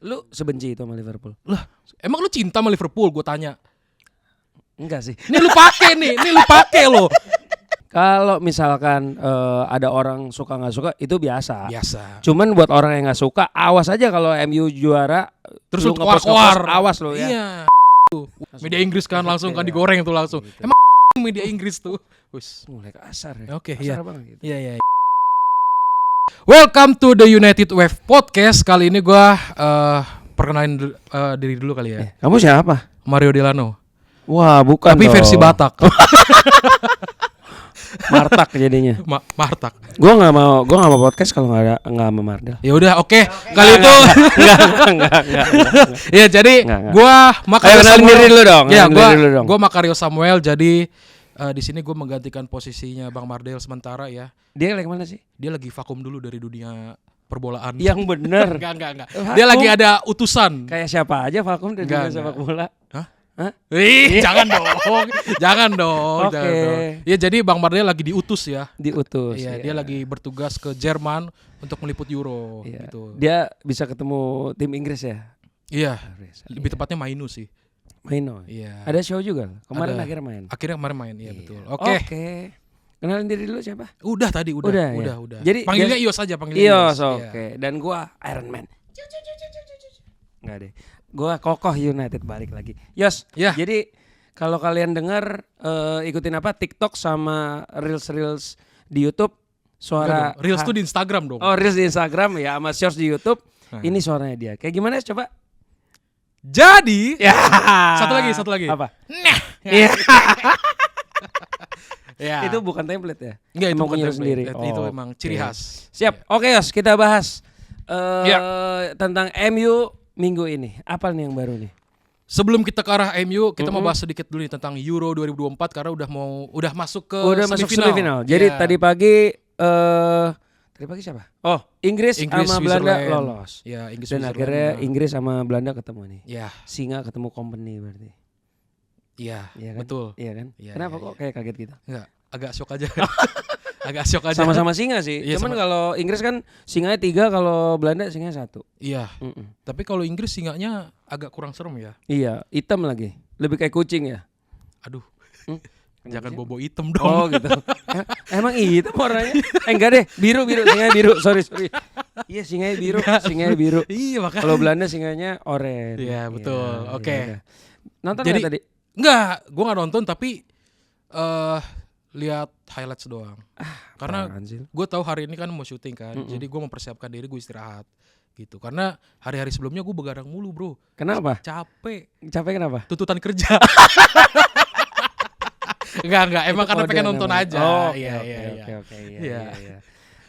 Lu sebenci itu sama Liverpool? Lah, emang lu cinta sama Liverpool? Gue tanya. Enggak sih. Ini lu pakai lo. Kalau misalkan ada orang suka nggak suka itu biasa. Biasa. Cuman buat orang yang nggak suka, awas aja kalau MU juara Terus lu ngepost-ngepost, awas lo ya. Iya. Media Inggris kan langsung kan digoreng tuh langsung. Gitu. Emang media Inggris tuh. Wus. Mulai kasar ya. Oke, Kasar iya. banget gitu. Iya. Welcome to the United Wave Podcast. Kali ini gua perkenalin diri dulu kali ya. Kamu siapa? Mario Delano. Wah, bukan. Tapi versi Batak. Martak jadinya. Martak. Gua nggak mau podcast kalau nggak sama Mardel. Ya udah, oke. Kali itu Enggak. ya jadi Enggak. gua Makario Kenalin Samuel. diri dulu dong. Ya, kenalin diri dulu dong. gua Makario Samuel. Jadi di sini gua menggantikan posisinya Bang Mardel sementara ya. Dia lagi mana sih? Dia lagi vakum dulu dari dunia perbolaan. Yang bener. Enggak. Vakum. Dia lagi ada utusan. Kayak siapa aja vakum dari dunia Enggak. sepak bola. Hah? Iya. Jangan dong. Oke. Ya jadi Bang Mardel lagi diutus ya. Diutus. Iya, ya. dia lagi bertugas ke Jerman untuk meliput Euro Iya. gitu. Dia bisa ketemu tim Inggris ya. Iya. Lebih tepatnya Mainu sih. Maino. Iya. Ada show juga. Kemarin Ada. akhirnya main. Akhirnya kemarin main, iya Iya. betul. Oke. Kenalin diri dulu siapa? Udah tadi, udah. ya? Jadi panggilnya Ios aja, panggilnya Ios, Iya. oke. Dan gua Iron Man. Enggak deh. Gua Kokoh United balik lagi. Yos. Ya. Jadi kalau kalian dengar ikutin apa TikTok sama Reels di YouTube suara Enggak dong. Reels tuh di Instagram dong. Oh, Reels di Instagram ya sama Shorts di YouTube. Nah. Ini suaranya dia. Kayak gimana coba? Jadi Ya. satu lagi. Apa? Nah. Iya. Ya. Itu bukan template ya? Enggak, itu emang bukan punya template. sendiri. Itu Oh, emang ciri oke. khas. Siap. Oke, Yos, kita bahas Ya. tentang MU minggu ini. Apa nih yang baru nih? Sebelum kita ke arah MU, kita mau bahas sedikit dulu nih tentang Euro 2024 karena udah masuk ke Udah masuk semifinal. Jadi Ya. tadi pagi siapa? Oh, Inggris sama Belanda Switzerland. lolos. Ya, Inggris Dan Switzerland. akhirnya Inggris sama Belanda ketemu nih. Ya, Singa ketemu company berarti. iya, Iya kan? betul. Iya kan? Iya, Kenapa iya, kok kayak kaget gitu? Enggak, agak shock aja. Agak shock aja. Sama-sama singa sih. Iya, Cuman sama. kalau Inggris kan singanya 3, kalau Belanda singanya 1. Iya, Mm-mm. tapi kalau Inggris singanya agak kurang serem ya. Iya, hitam lagi. Lebih kayak kucing ya. Aduh, Hmm? jangan Kucing? bobo hitam dong. Oh gitu. Emang hitam warnanya? Enggak deh, biru singanya biru. Sorry. Iya, singanya biru. Iya, makanya. Kalau Belanda singanya oranye. Iya, betul. Oke. udah. Nonton Jadi- nggak tadi? Enggak, gua enggak nonton tapi lihat highlights doang. Karena Apaan sih? gue tahu hari ini kan mau syuting kan, Mm-mm. jadi gue mempersiapkan diri gue istirahat gitu. Karena hari-hari sebelumnya gue begadang mulu bro, Kenapa? capek, Capek kenapa? tuntutan kerja. Enggak, emang Itu karena kode pengen nonton namanya. aja. Oh, Iya. oke. Iya. Iya.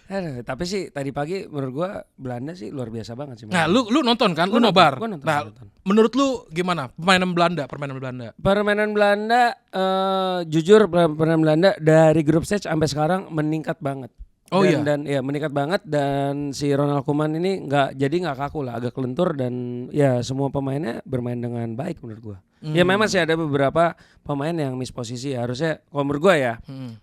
Aduh, tapi sih tadi pagi menurut gua Belanda sih luar biasa banget sih. Nah, lu nonton kan, lu Gua nonton, nobar. gua nonton, Nah, gua nonton. menurut lu gimana permainan Belanda? Permainan Belanda jujur permainan Belanda dari grup stage sampai sekarang meningkat banget. Oh, iya? Dan ya meningkat banget, dan si Ronald Koeman ini nggak kaku lah, agak kelentur, dan ya semua pemainnya bermain dengan baik menurut gua. Ya memang sih ada beberapa pemain yang miss posisi, harusnya kalau menurut gua ya,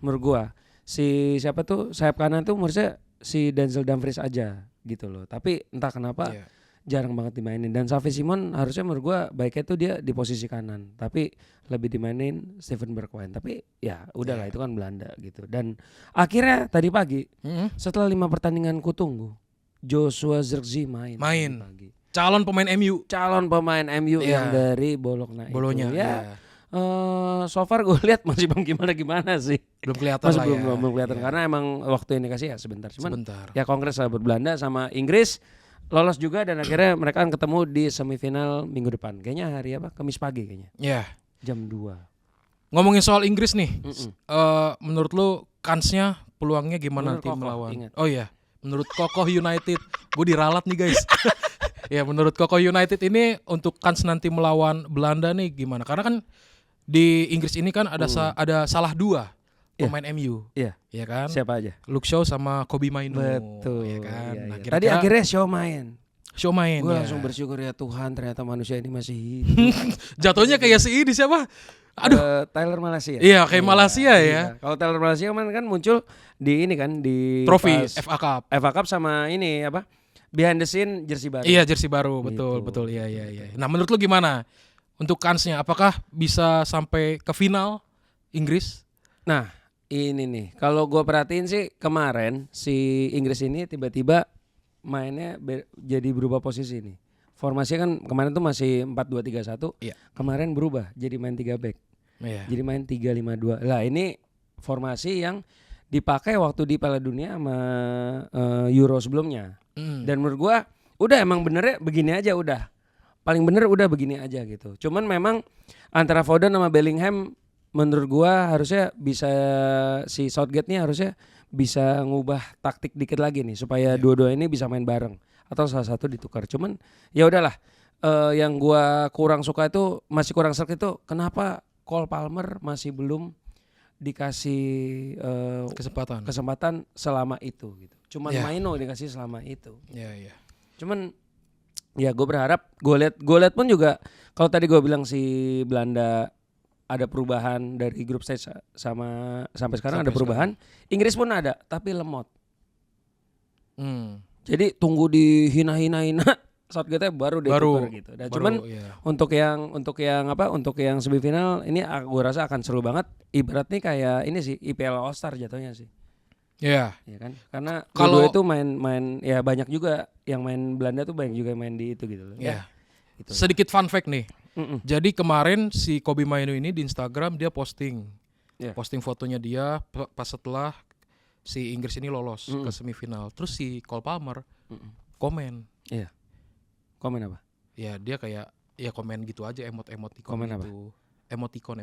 menurut gua si siapa tuh sayap kanan tuh harusnya si Denzel Dumfries aja gitu loh. Tapi entah kenapa Iya. jarang banget dimainin, dan Xavi Simon harusnya menurut gua baiknya tuh dia di posisi kanan, tapi lebih dimainin Steven Bergwijn. Tapi ya udahlah, itu kan Belanda gitu. Dan akhirnya tadi pagi setelah 5 pertandingan kutunggu, Joshua Zirkzee main. Main. tadi pagi. Calon pemain MU. Calon pemain MU Iya. yang dari Bologna. Bolonya. itu. Ya. Ya. So far gue lihat masih belum gimana sih. Belum kelihatan Masih lah ya. belum kelihatan Iya. karena emang waktu ini kasih ya sebentar. Cuman Sebentar. ya kongres lah buat Belanda sama Inggris lolos juga, dan akhirnya mereka akan ketemu di semifinal minggu depan. Kayaknya hari apa? Kamis pagi kayaknya. Ya. Jam 2. Ngomongin soal Inggris nih, Mm-mm. menurut lu kansnya, peluangnya gimana Menurut nanti Kokoh, melawan? ingat. Oh iya, menurut Kokoh United, gue diralat nih guys. Ya menurut Kokoh United ini untuk kans nanti melawan Belanda nih gimana? Karena kan di Inggris ini kan ada ada salah 2 Iya. pemain MU, Iya. ya kan? Siapa aja? Luke Shaw sama Kobe Mainu, Betul. ya kan? Iya, Nah, iya. kira-kira Tadi akhirnya show main. Shaw main. Gue ya. langsung bersyukur ya Tuhan, ternyata manusia ini masih hidup. Jatuhnya kayak si ini siapa? Aduh. Tyler Malaysia. Iya, kayak Malaysia ya. Iya. Kalau Tyler Malaysia kan muncul di ini kan di Trofi pas FA Cup. FA Cup sama ini apa? Behind the scene jersey baru. Iya, jersey baru, betul, Gitu. betul. Iya. Nah, menurut lu gimana? Untuk kansnya apakah bisa sampai ke final Inggris? Nah, ini nih. Kalau gue perhatiin sih kemarin si Inggris ini tiba-tiba mainnya jadi berubah posisi nih. Formasinya kan kemarin tuh masih 4-2-3-1. Iya. Kemarin berubah jadi main 3 back. Iya. Jadi main 3-5-2. Lah, ini formasi yang dipakai waktu di Piala Dunia sama Euro sebelumnya. Dan menurut gua udah emang benernya begini aja udah. Paling bener udah begini aja gitu. Cuman memang antara Foden sama Bellingham menurut gua harusnya bisa si Southgate nih harusnya bisa ngubah taktik dikit lagi nih supaya dua-dua ini bisa main bareng atau salah satu ditukar. Cuman ya udahlah. Yang gua kurang suka itu masih kurang serk itu kenapa Cole Palmer masih belum dikasih kesempatan selama itu gitu. Cuman Maino dikasih selama itu. Iya. Cuman ya gue berharap gue lihat pun juga kalau tadi gue bilang si Belanda ada perubahan dari grup stage sampai sekarang ada perubahan. Inggris pun ada tapi lemot. Jadi tunggu dihina-hina Southgate baru ditukar gitu. Nah, cuman untuk yang semifinal ini gue rasa akan seru banget. Ibarat nih kayak ini sih IPL All Star jatuhnya sih. Iya. Ya kan? Karena kalau itu main ya banyak juga yang main Belanda tuh banyak juga yang main di itu gitu loh. Iya. Gitu. Sedikit fun fact nih. Jadi kemarin si Kobbie Mainoo ini di Instagram dia posting fotonya dia pas setelah si Inggris ini lolos ke semifinal. Terus si Cole Palmer komen. Iya. Komen apa? Ya dia kayak komen gitu aja emoticon komen gitu. Apa? Emoticon.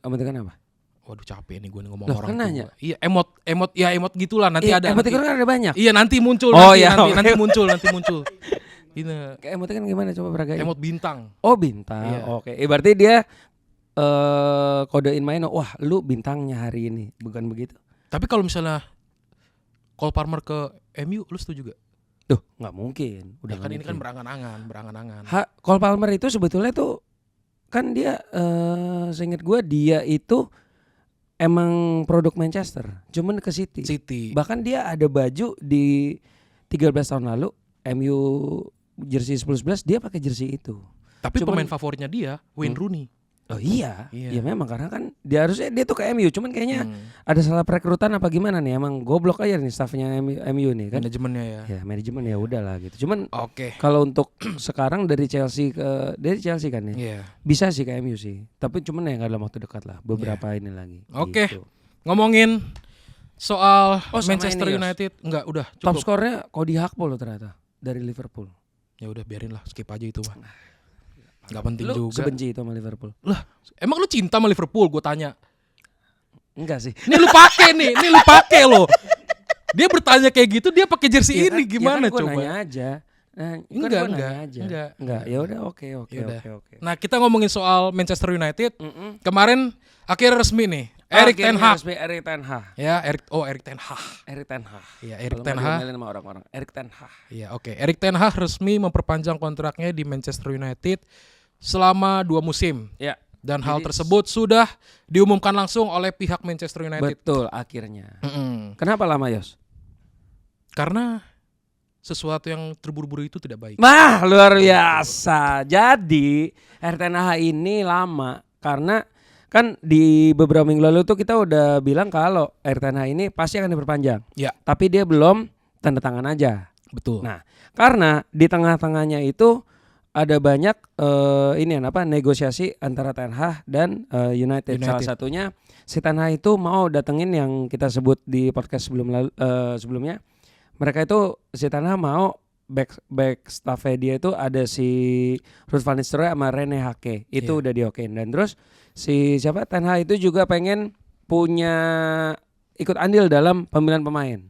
Emoticon apa? Waduh capek nih gue ngomong loh, orang tua. Iya emot gitulah nanti ada. Emoticon kan ada banyak. Iya nanti muncul nanti muncul. Ini kayak emoticon gimana coba beragain? Emot bintang. Oh bintang. Iya. Oke. Berarti dia kodein Maino. Wah lu bintangnya hari ini. Bukan begitu. Tapi kalau misalnya Cole Palmer ke MU lu setuju gak? Duh nggak mungkin. Udah kan ini kan berangan-angan. Cole Palmer itu sebetulnya tuh kan dia seingat gue dia itu emang produk Manchester, cuman ke City. Bahkan dia ada baju di 13 tahun lalu MU jersey 10-11 dia pakai jersey itu. Tapi pemain favoritnya dia Wayne Rooney. Oh iya. Ya memang karena kan dia harusnya dia tuh ke MU, cuman kayaknya ada salah perekrutan apa gimana nih? Emang goblok aja nih staffnya MU nih kan. Manajemennya ya. Ya manajemen ya udahlah gitu. Cuman kalau untuk sekarang dari Chelsea kan ya. Bisa sih ke MU sih. Tapi cuman ya nggak dalam waktu dekat lah. Beberapa ini lagi. Gitu. Ngomongin soal Manchester United enggak udah cukup. Top skornya Cody Gakpo loh ternyata dari Liverpool. Ya udah biarin lah, skip aja itu mah. Gak penting lu juga. Sebenci itu sama Liverpool. Lah, emang lu cinta sama Liverpool? Gue tanya. Enggak sih. Ini lu pakai loh. Dia bertanya kayak gitu, dia pakai jersey ini gimana ya kan coba? Nanya aja. Enggak. Ya udah oke. Nah, kita ngomongin soal Manchester United. Kemarin akhirnya resmi nih. Erik Ten Hag. Ya, Erik Ten Hag. Iya, Erik Ten Hag. Nama orang-orang. Erik Ten Hag. Iya, oke. Erik Ten Hag resmi memperpanjang kontraknya di Manchester United selama 2 musim. Ya. Dan hal tersebut sudah diumumkan langsung oleh pihak Manchester United. Betul, akhirnya. Kenapa lama, Yos? Karena sesuatu yang terburu-buru itu tidak baik. Wah, luar biasa. Jadi, Erik Ten Hag ini lama karena kan di beberapa minggu lalu tuh kita udah bilang kalau Erik Ten Hag ini pasti akan diperpanjang. Ya. Tapi dia belum tanda tangan aja. Betul. Nah, karena di tengah-tengahnya itu ada banyak negosiasi antara Ten Hag dan United. Salah satunya si Ten Hag itu mau datengin yang kita sebut di podcast sebelumnya. Mereka itu si Ten Hag mau back staffnya dia itu ada si Ruud van Nistelrooy sama Rene Hake. Itu udah diokein. Dan terus si Ten Hag itu juga pengen punya ikut andil dalam pemilihan pemain.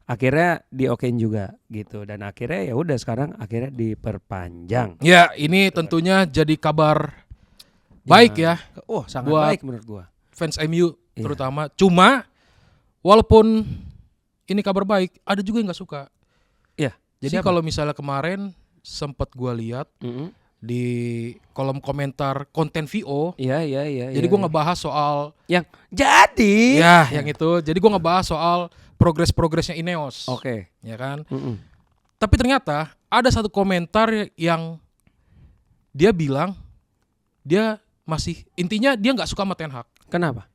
Akhirnya diokein juga gitu, dan akhirnya ya udah sekarang akhirnya diperpanjang. Ya, ini tentunya jadi kabar baik ya. Oh, sangat baik menurut gua. Fans MU terutama. Cuma walaupun ini kabar baik, ada juga yang nggak suka. Iya. Jadi kalau misalnya kemarin sempat gua lihat di kolom komentar konten VO. Iya. Jadi gua ngebahas soal yang yang itu. Jadi gua ngebahas soal progresnya Ineos. Oke. Ya kan? Tapi ternyata ada satu komentar yang dia bilang dia masih intinya dia nggak suka sama Ten Hag. Kenapa?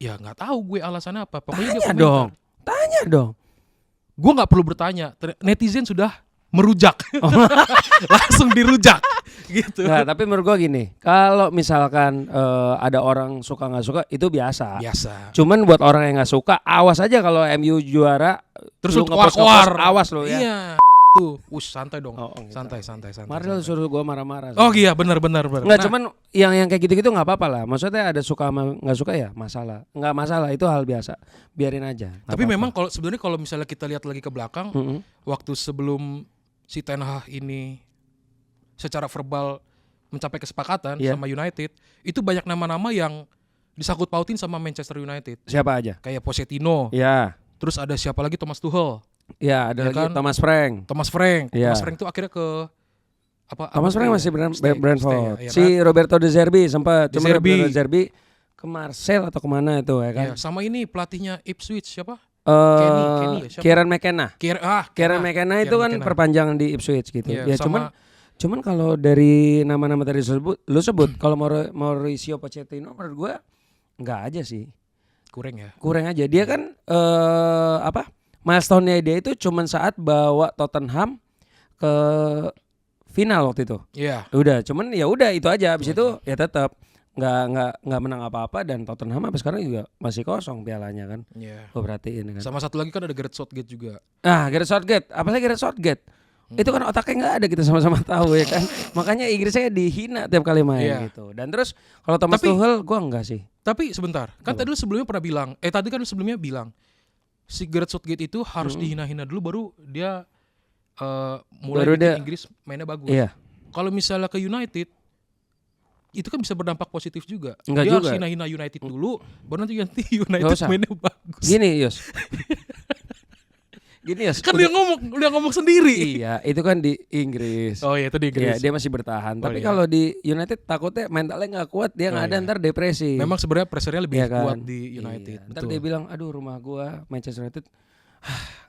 Ya nggak tahu gue alasannya apa. Pokoknya dia Tanya komentar. dong. Tanya dong. Gue nggak perlu bertanya. Netizen sudah merujak, langsung dirujak, gitu. Nah, tapi menurut gua gini, kalau misalkan ada orang suka nggak suka itu biasa. Biasa. Cuman buat orang yang nggak suka, awas aja kalau MU juara, Terus lu lu ngepost-ngepost, keluar. awas lo ya. Iya. Tuh, santai dong. Gitu. Santai. Mari lu suruh gua marah-marah. Oh iya, benar. Nggak, cuman yang kayak gitu-gitu nggak apa-apa lah. Maksudnya ada suka sama nggak suka ya masalah. Nggak masalah, itu hal biasa. Biarin aja. Nggak tapi apa-apa. memang kalau misalnya kita lihat lagi ke belakang, waktu sebelum si Ten Hag ini secara verbal mencapai kesepakatan sama United, itu banyak nama-nama yang disangkut pautin sama Manchester United. Siapa aja? Kayak Pochettino. Ya. Terus ada siapa lagi, Thomas Tuchel. Ya, ada Ya lagi kan? Thomas Frank. Thomas Frank. Iya. Thomas Frank itu akhirnya ke Thomas Frank masih Brentford. ya Si kan? Roberto De Zerbi sempat. Cuma De Zerbi. Roberto De Zerbi ke Marseille atau kemana itu ya kan? Ya, sama ini pelatihnya Ipswich siapa? Kenny ya, siapa? Kieran McKenna. Kieran Kieran McKenna itu kan perpanjangan di Ipswich gitu. Iya, Ya sama- cuman kalau dari nama-nama tadi lu sebut kalau Mauricio Pochettino menurut gua enggak aja sih. Kurang aja. Dia kan milestone-nya dia itu cuman saat bawa Tottenham ke final waktu itu. Iya. Udah, cuman ya udah itu aja. Habis itu ya tetap nggak menang apa-apa dan Tottenham sampai sekarang juga masih kosong pialanya kan. Iya. Gue perhatiin kan. Sama satu lagi kan ada Gareth Southgate juga. Gareth Southgate, apalagi Gareth Southgate. Itu kan otaknya nggak ada, kita sama-sama tahu ya kan. Makanya Inggrisnya dihina tiap kali main gitu. Dan terus kalau Thomas Tuchel gue enggak sih. Tapi sebentar, kan tadi lu sebelumnya pernah bilang, bilang si Gareth Southgate itu harus dihina-hina dulu baru dia mulai Baru bikin dia- Inggris mainnya bagus. Iya. Kalau misalnya ke United itu kan bisa berdampak positif juga. Enggak Dia juga. harus hina-hina United dulu, baru nanti United Nggak usah. mainnya bagus. Gini Yos. Kan dia ngomong sendiri. Iya, itu kan di Inggris. Oh iya, itu di Iya, Inggris. dia masih bertahan. Tapi iya. kalau di United takutnya mentalnya nggak kuat, dia nggak ada ntar depresi. Memang sebenarnya pressure-nya lebih Iya kan? kuat di United. Iya. Ntar dia bilang, aduh rumah gua Manchester United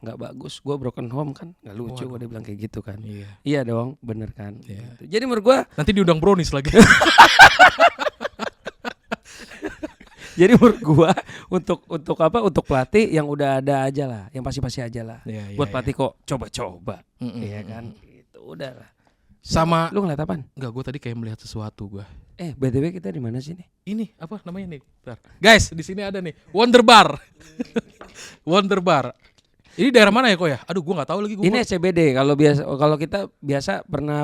nggak bagus, gua broken home kan, nggak lucu gua, dia bilang kayak gitu kan. Iya. Iya dong, bener kan. Iya. Gitu. Jadi menurut gua, Nanti diundang Brownies lagi. jadi menurut gua untuk pelatih yang udah ada aja lah, yang pasti aja lah. Iya, Buat iya, pelatih kok coba-coba, Mm-mm, iya kan. Itu udah lah. Sama Lu ngeliat apaan? enggak, gue tadi kayak melihat sesuatu gue. BTW kita di mana sih nih? Ini apa namanya nih? Bentar. Guys, di sini ada nih Wonder Bar. Wonder Bar. Ini daerah mana ya kok ya? Aduh, gue nggak tahu lagi. Ini SCBD. Kalau kita biasa pernah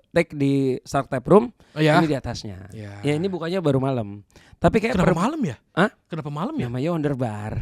take di Stark Tap Room, Oh, ya? ini di atasnya. Ya. Ya ini bukannya baru malam. Tapi kayak Kenapa malam ya? Hah? Kenapa malam ya? namanya Wonder Bar.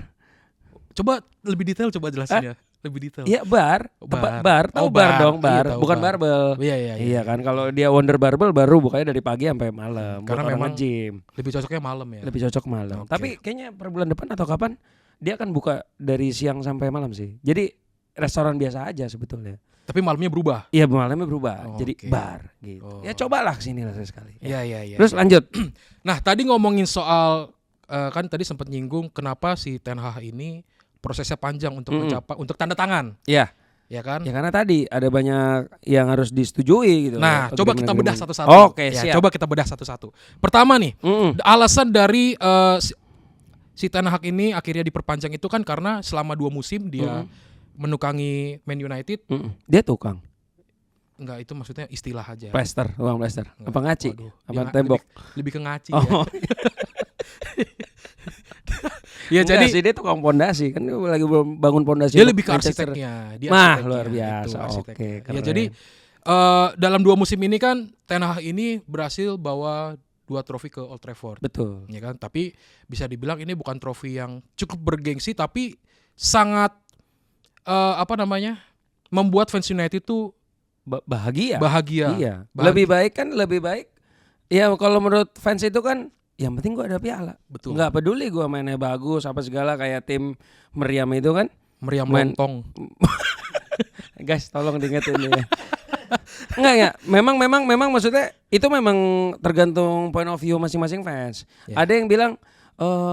Coba lebih detail, coba jelasin ya. Lebih detail. Iya bar, tempat bar, tahu Oh, bar bar. dong, bar, Iya, tahu bukan bar. barbel. Iya. Iya kan, kalau dia Wonder Barbel baru bukanya dari pagi sampai malam. Karena Buat orang memang nge-gym. Lebih cocoknya malam ya. Lebih cocok malam. Oke. Tapi kayaknya per bulan depan atau kapan dia akan buka dari siang sampai malam sih. Jadi restoran biasa aja sebetulnya. Tapi malamnya berubah. Iya malamnya berubah, Oh, jadi oke. bar gitu. Oh. Ya cobalah kesini lah sekali. Iya. Terus lanjut. Nah, tadi ngomongin soal kan tadi sempat nyinggung kenapa si Ten Hag ini prosesnya panjang untuk mencapai untuk tanda tangan, Iya. ya kan? Ya karena tadi ada banyak yang harus disetujui gitu. Nah, Untuk coba kita agreement-agreement. bedah satu-satu. Oke, Ya, siap. coba kita bedah satu-satu. Pertama nih, alasan dari si Ten Hag ini akhirnya diperpanjang itu kan karena selama 2 musim dia menukangi Man United. Dia tukang. Enggak, itu maksudnya istilah aja. Plaster, uang plaster. Enggak. Apa ngaci? Waduh, Apa dia tembok? Lebih ke ngaci Oh. ya. Enggak Jadi sih, dia tukang pondasi kan, dia lagi bangun pondasi. dia untuk lebih ke Manchester. arsiteknya. Dia Mah, arsiteknya, luar itu, biasa. arsiteknya. Oke, Ya, keren. jadi dalam 2 musim ini kan Ten Hag ini berhasil bawa 2 trofi ke Old Trafford. Betul. Ya kan, tapi bisa dibilang ini bukan trofi yang cukup bergengsi, tapi sangat membuat fans United itu Bahagia. bahagia. Iya. Bahagia. Lebih baik. Ya kalau menurut fans itu kan yang penting gua ada piala. Betul. Nggak peduli gua mainnya bagus apa segala kayak tim meriam itu kan. Meriam Main- lontong. Guys, tolong diingetin ya. Enggak. Memang maksudnya itu memang tergantung point of view masing-masing fans. Ya. Ada yang bilang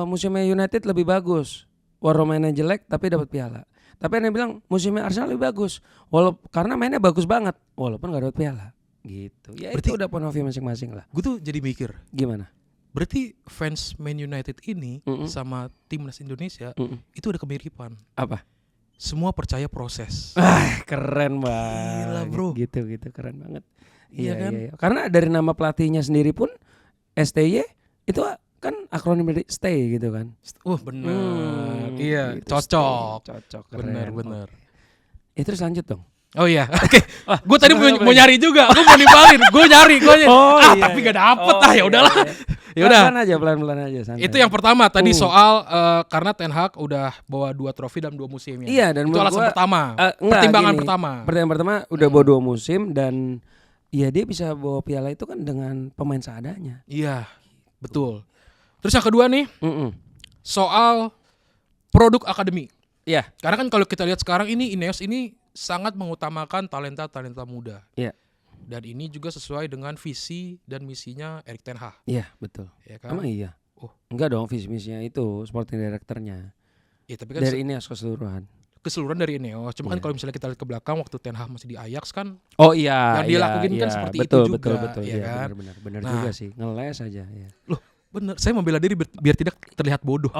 musimnya United lebih bagus. Walau mainnya jelek tapi dapat piala. Tapi ada yang bilang musimnya Arsenal lebih bagus. Karena mainnya bagus banget walaupun gak dapat piala. Gitu. Ya Berarti- itu udah point of view masing-masing lah. Gue tuh jadi mikir, Gimana? berarti fans Man United ini Mm-mm. sama timnas Indonesia Mm-mm. itu ada kemiripan. Apa? Semua percaya proses. Keren banget. Gila, bro. Gitu keren banget. Iya kan? Iya. Karena dari nama pelatihnya sendiri pun STY itu kan akronim dari stay gitu kan. Benar. Iya, Gitu, cocok. stay. Cocok. Keren. Benar. Oke. Terus lanjut dong. Oh iya, oke. Gue tadi mau sebenarnya nyari juga, gue mau nimpalin, gue nyari. Tapi gak dapet ya udahlah. Ya udah. Pelan-pelan aja santai. Itu yang pertama tadi soal karena Ten Hag udah bawa 2 trofi dalam 2 musim ya. Iya, dan itu menurut alasan gua, pertama. enggak, Pertimbangan gini. pertama. Pertanyaan pertama udah bawa 2 musim dan ya dia bisa bawa piala itu kan dengan pemain seadanya. Iya, betul. Terus yang kedua nih Mm-mm. soal produk akademi. Iya. Karena kan kalau kita lihat sekarang ini Ineos ini sangat mengutamakan talenta-talenta muda. Iya. Dan ini juga sesuai dengan visi dan misinya Erik ten Hag, Iya, betul. ya kan? Emang iya? Oh. Enggak dong, visi misinya itu sporting directornya. Ya, tapi kan Dari ini keseluruhan. keseluruhan dari Ineos. Cuma kan Iya. kalau misalnya kita lihat ke belakang waktu Ten Hag masih di Ajax kan Oh iya. Yang dia iya, lakuin kan iya. seperti itu betul, juga, Betul, ya iya, kan? Benar Nah. juga sih. Ngeles aja ya. loh bener, saya membela diri biar tidak terlihat bodoh.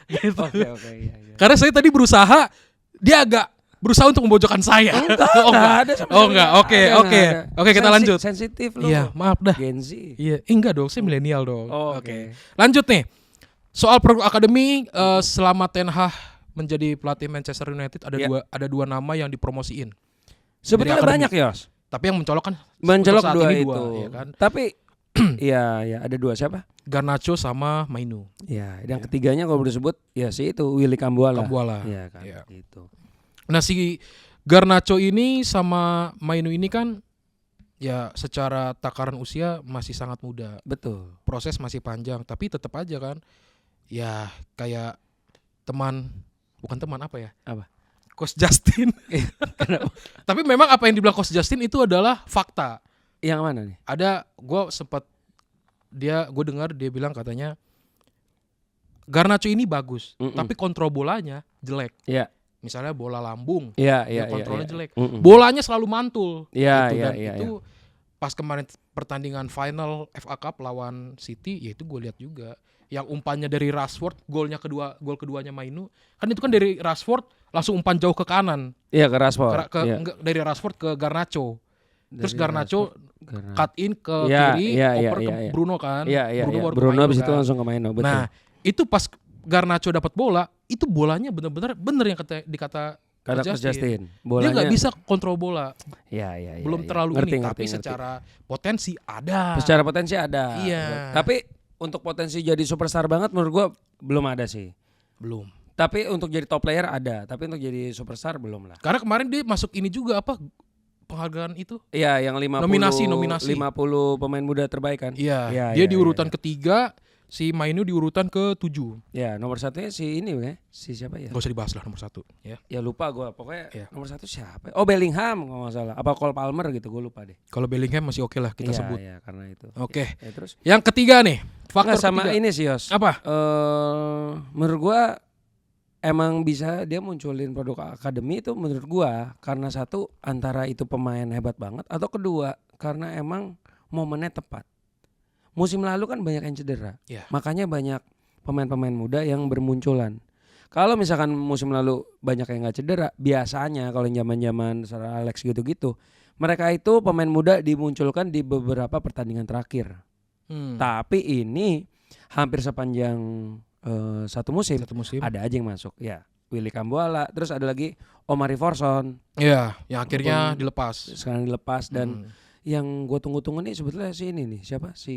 Gitu. Oke, iya. Karena saya tadi berusaha, dia agak berusaha untuk memojokkan saya. Enggak ada sama Oh sekali. enggak, oke, Ada, oke. nggak ada. Oke, kita lanjut. Sensitif lu. Iya, maaf dah. Gen Z. Iya, enggak dong, saya milenial dong. Oh, oke. Lanjut nih. Soal produk akademi selama Ten Hag menjadi pelatih Manchester United ada Iya. ada dua nama yang dipromosiin. Sebenarnya Dari akademi. banyak, Yos. Tapi yang mencolok kan Mencolok untuk saat dua ini itu. ya kan? Tapi iya, ada 2 siapa? Garnacho sama Mainu. Ya, yang ketiganya kalau boleh disebut ya si itu Willy Kambuala. Kambuala. Iya kan. Iya. Gitu. Nah, si Garnacho ini sama Mainu ini kan ya secara takaran usia masih sangat muda. Betul. Proses masih panjang, tapi tetap aja kan ya kayak bukan teman apa ya? Apa? Coach Justin. Kenapa? Tapi memang apa yang dibilang Coach Justin itu adalah fakta. Yang mana nih? Ada gue dengar dia bilang katanya Garnacho ini bagus, Mm-mm. tapi kontrol bolanya jelek. Iya. Misalnya bola lambung, Iya, dia iya, kontrolnya iya. jelek. Mm-mm. Bolanya selalu mantul. Iya, gitu. iya, Dan iya. itu pas kemarin pertandingan final FA Cup lawan City, ya itu gue lihat juga. Yang umpannya dari Rashford, gol keduanya Mainu, kan itu kan dari Rashford langsung umpan jauh ke kanan. Iya, ke Rashford. Iya. Enggak, dari Rashford ke Garnacho. Terus Dari Garnacho Rashford. cut in ke Iya, kiri, iya, oper iya, ke iya. Bruno kan. Iya, Bruno baru ke Bruno Mainu habis itu kan. langsung ke Maino, betul. Nah, itu pas Garnacho dapat bola, itu bolanya bener yang dikata Kata Coach Coach Justin, dia bolanya nggak bisa kontrol bola, Iya, iya. belum iya. terlalu Ngerti, ini, ngerti, tapi ngerti. secara potensi ada. Secara potensi ada. Iya. Tapi untuk potensi jadi superstar banget menurut gua belum ada sih. Belum. Tapi untuk jadi top player ada, tapi untuk jadi superstar belum lah. Karena kemarin dia masuk ini juga apa penghargaan itu? Iya, yang 50 Nominasi. 50 pemain muda terbaik kan? Iya, Iya, dia iya, di urutan iya. ketiga, si Mainu di urutan ke-7. Ya, nomor satunya si ini ya. Si siapa ya? Gak usah dibahas lah nomor 1 ya. Ya lupa gua. Pokoknya Iya. nomor 1 siapa? Oh, Bellingham kalau nggak salah. Apa Cole Palmer gitu, gua lupa deh. Kalau Bellingham masih oke lah kita Iya, sebut. Iya, karena itu. Oke. Ya, terus Yang ketiga nih, faktor nggak, sama ketiga. ini sih, Yos. Apa? Menurut gua emang bisa dia munculin produk akademi itu menurut gua karena satu antara itu pemain hebat banget atau kedua karena emang momennya tepat. Musim lalu kan banyak yang cedera. Iya. Makanya banyak pemain-pemain muda yang bermunculan. Kalau misalkan musim lalu banyak yang nggak cedera, biasanya kalau zaman-zaman Sir Alex gitu-gitu, mereka itu pemain muda dimunculkan di beberapa pertandingan terakhir. Tapi ini hampir sepanjang satu musim Satu musim. ada aja yang masuk. Ya, Willy Kambuala, terus ada lagi Omari Forson Iya, yang akhirnya Walaupun dilepas. sekarang dilepas dan yang gue tunggu-tunggu nih sebetulnya si ini nih siapa? Si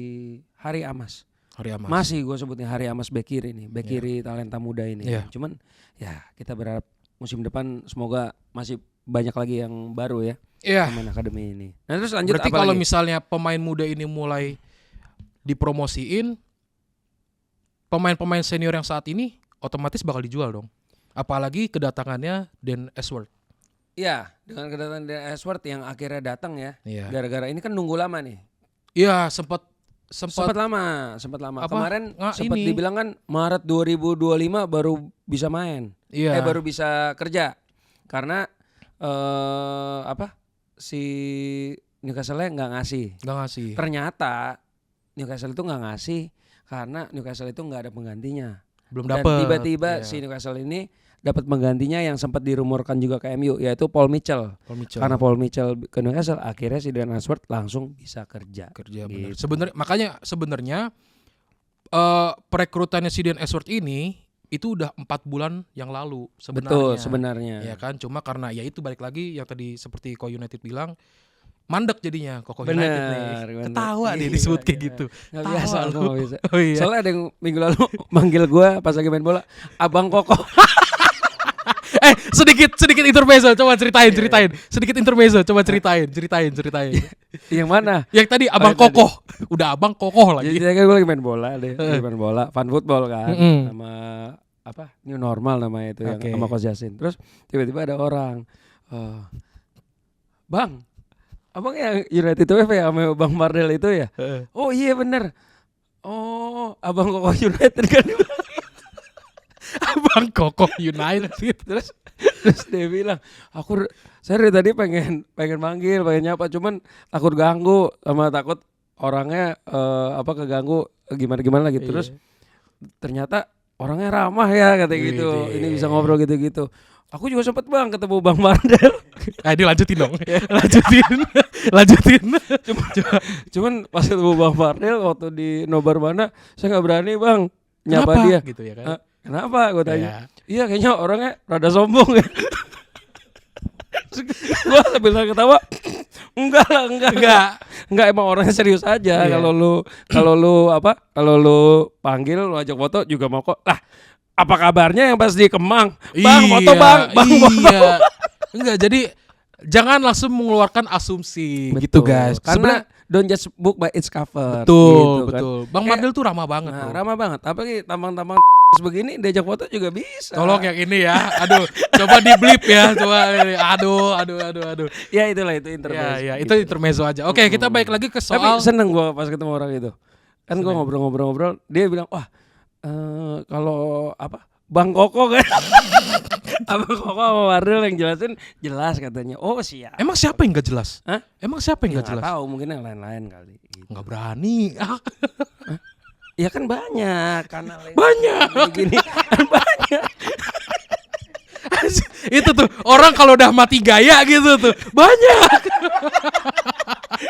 Hari Amas. Hari Amas. Masih gue sebutnya Hari Amas bek kiri nih, bek kiri talenta muda ini. Iya. Cuman ya kita berharap musim depan semoga masih banyak lagi yang baru ya Iya. pemain akademi ini. Nah terus lanjut Berarti apa kalau lagi? misalnya pemain muda ini mulai dipromosiin, pemain-pemain senior yang saat ini otomatis bakal dijual dong. Apalagi kedatangannya Dan Ashworth. Iya, dengan kedatangan Dan Ashworth yang akhirnya datang ya. Iya. Gara-gara ini kan nunggu lama nih. Iya, sempat sempat sempat lama. Apa? Kemarin Nggak sempat ini. dibilang kan Maret 2025 baru bisa main. Iya. Baru bisa kerja. Karena si Newcastle-nya nggak ngasih. Nggak ngasih. Ternyata Newcastle itu nggak ngasih karena Newcastle itu nggak ada penggantinya. Belum Dan dapet. tiba-tiba Iya. si Newcastle ini dapat penggantinya yang sempat dirumorkan juga ke MU, yaitu Paul Mitchell. Paul Mitchell. Karena Paul Mitchell ke Newcastle, akhirnya si Dan Ashworth langsung bisa kerja. bener. Gitu. Sebenarnya perekrutannya si Dan Ashworth ini itu udah 4 bulan yang lalu sebenarnya. Betul sebenarnya. Ya kan, cuma karena ya itu balik lagi yang tadi seperti Ko United bilang mandek jadinya Koko Bener, United nih. bener. Ketawa dia Iya, disebut kayak iya. gitu. Nggak Tawa biasa, lu. aku nggak bisa. Oh iya. Soalnya ada yang minggu lalu manggil gue pas lagi main bola, Abang Koko. sedikit intermezzo, coba ceritain. Sedikit intermezzo, coba ceritain. Yang mana? Yang tadi Abang yang tadi. Kokoh. Udah Abang Kokoh lagi. Jadi kan gue lagi main bola deh, lagi main bola, fun football kan, Mm-mm. sama apa New Normal namanya itu Oke. yang sama Coach Yasin. Terus tiba-tiba ada orang, Bang, abang yang United WF ya sama Bang Mardel itu ya? Oh iya bener. Oh Abang Koko United kan. Abang Kokoh United. Terus dia bilang, saya dari tadi pengen manggil, pengen nyapa, cuman takut ganggu sama takut orangnya keganggu gimana gitu. Iya. Terus ternyata orangnya ramah ya katanya gitu. Widih. Ini bisa ngobrol gitu-gitu. Aku juga sempet Bang ketemu Bang Mardel. Dilanjutin dong. Lanjutin. Cuman pas ketemu Bang Mardel waktu di Nobar mana, saya nggak berani Bang nyapa Kenapa? dia. Gitu ya kan. Kenapa? Gue tanya. Ya. Iya kayaknya orangnya rada sombong ya. Gue sambil ketawa. Enggak emang orangnya serius aja. Iya. Kalau lu panggil lu ajak foto juga mau kok. Lah, apa kabarnya yang pas di Kemang? Bang, foto Bang. Foto. Iya. Enggak, jadi jangan langsung mengeluarkan asumsi gitu guys. Karena don't just book by its cover. betul, gitu kan. betul. Bang Mardel tuh ramah banget Nah, tuh. ramah banget. Apalagi tampang-tampang begini diajak foto juga bisa. Tolong yang ini ya. Aduh, coba di blip ya. Coba aduh. Ya itulah itu intermezzo. Ya, itu intermezzo aja. Oke, kita balik lagi ke Tapi soal seneng gue pas ketemu orang itu. Kan gue ngobrol-ngobrol, dia bilang, wah kalau Bang Koko kan, Abang Koko sama Mardel yang jelasin jelas katanya. Oh siap. Emang siapa yang gak jelas? Hah? Emang siapa yang Ya, gak jelas? nggak tahu, mungkin yang lain-lain kali. Gitu. Nggak berani. Ya kan banyak kanal yang Banyak. gini kan banyak. Itu tuh orang kalau udah mati gaya gitu tuh banyak.